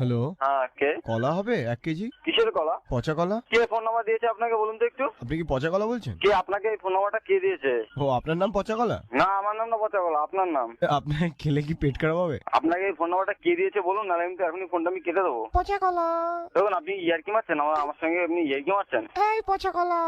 Hello, হ্যাঁ, কে? কলা হবে 1 কেজি? কিসের কলা? পচা কলা? কে ফোন নাম্বার দিয়েছে আপনাকে বলুন তো একটু? আপনি কি পচা কলা বলছেন? কে আপনাকে এই ফোন নাম্বারটা কে দিয়েছে? ও, আপনার নাম পচা কলা? না, আমার নাম না পচা কলা, আপনার নাম। আপনার খেলে কি পেট খারাপ হবে? আপনাকে এই ফোন নাম্বারটা কে দিয়েছে বলুন, নাহলে আমি তো এখনই ফোনটা আমি কেটে দেবো। পচা কলা। দেখুন, আপনি ইয়ার্কি মারছেন আমার সঙ্গে, আপনি ইয়ার্কি মারছেন। এই পচা কলা।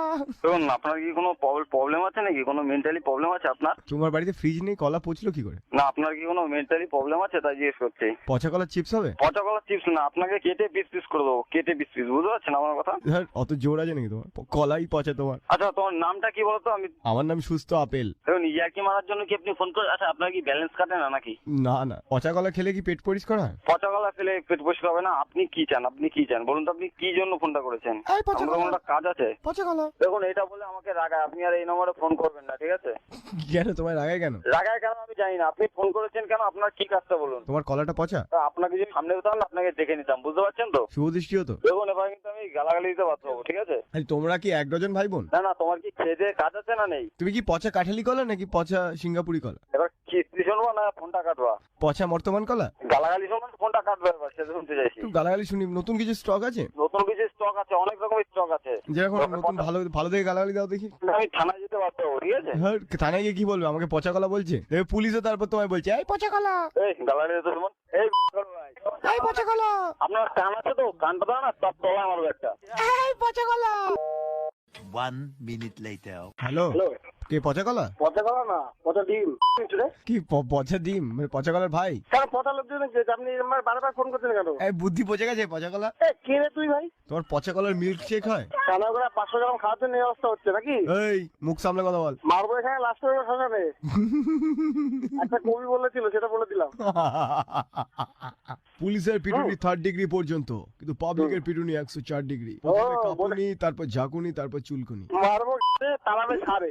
দেখুন, আপনার কি কোনো প্রবলেম আছে নাকি? কোনো মেন্টালি প্রবলেম আছে আপনার? তোমার বাড়িতে ফ্রিজ নেই, কলা পচলো কি করে? না, আপনার কি কোনো মেন্টালি প্রবলেম আছে তাই জিজ্ঞেস করছি। পচা কলার চিপস হবে? পচা কলা চিপস না, আপনাকে কেটে পিস পিস করে দেবো, কেটে পিস পিস, বুঝতে পারছেন আমার কথা? ধর, অত জোর আছে নাকি তোমার? কলাই পচা তোমার। আচ্ছা, তোমার নামটা কি বলতো? আমি আমার নাম সুস্থ আপেল। দেখুন, ইয়ার্কি মারার জন্য কি আপনি ফোন করে? আচ্ছা, আপনার কি ব্যালেন্স কাটে না নাকি? না না, পচা কলা খেলে কি পেট পরিষ্কার হয়? পচা কলা ফেলে পেট পরিষ্কার হবে না? আপনি কি চান? আপনি কি চান বলুন তো? আপনি কি জন্য ফোনটা করেছেন? এই পচা আমার কলা। কোনো কাজ আছে? পচা কলা। দেখুন, এটা বলে আমাকে রাগায়, আপনি আর এই নম্বরে ফোন করবেন না, ঠিক আছে? কেন তোমার রাগায় কেন? রাগায় কেন আমি জানি না, আপনি ফোন করেছেন কেন? আপনার কি কাজটা বলুন? তোমার কলাটা পচা? তা আপনাকে যদি সামনে পেতাম না, আপনাকে দেখে নিতাম, বুঝতে পারছেন তো? শুভ দৃষ্টি হতো। দেখুন, এবার কিন্তু আমি গালাগালি দিতে বাধ্য হবো, ঠিক আছে? আরে তোমরা কি 1 ডজন ভাই বোন? না না, তোমার কি খেয়ে দেয়ে কাজ আছে না নেই? তুমি কি পচা কাঠালি কলা নাকি পচা সিঙ্গাপুরি কলা? এবার কিস্তি শুনবো না ফোনটা কাটবা? পচা বর্তমান কলা? গালাগালি শুনবো না ফোনটা কাটবে? এবার সেটা শুনতে চাইছি। একটু গালাগালি শুনি। নতুন কিছু স্টক আছে? নতুন কিছু স্টক আছে, অনেক রকমের স্টক আছে। যেরকম নতুন ভালো ভালো দেখে গালাগালি দাও দেখি। আমি থানায় যেতে বাধ্য হবো, ঠিক আছে? হ্যাঁ, থানায় গিয়ে কি বলবে? আমাকে পচা কলা বলছে, দেখবে পুলিশও তারপর তোমায় বলছে এই পচা কলা। এই গালাগালি দিতে শুনুন। এই ভাই, এই পচা কলা। আপনার কান আছে তো? কানটা দাও না, তার তলায় মারবো একটা। এই পচা কলা। 1 minute later. হ্যালো, হ্যালো, কে পচা কলা? পচা কলা না, পচা ডিম। কি পচা ডিম? মানে পচা কলার ভাই? কেন পচা লোকজন আপনি আমার বারবার ফোন করছেন কেন? এই বুদ্ধি পচে গেছে পচা কলা। কে রে তুই ভাই? তোমার পচা কলার মিল্ক শেক হয়? কানা করে 500 গ্রাম খাওয়ার জন্য এই অবস্থা হচ্ছে নাকি? এই মুখ সামলে কথা বল। মারবো এখানে লাস্ট করে শ্মশানে। একটা কবি বলেছিল, সেটা বলে দিলাম। পুলিশের পিটুনি 3rd ডিগ্রি পর্যন্ত, কিন্তু পাবলিকের পিটুনি 104 ডিগ্রি। প্রথমে কাঁপুনি, তারপর ঝাঁকুনি, তারপর চুলকুনি। মারবো তালাবে সারে।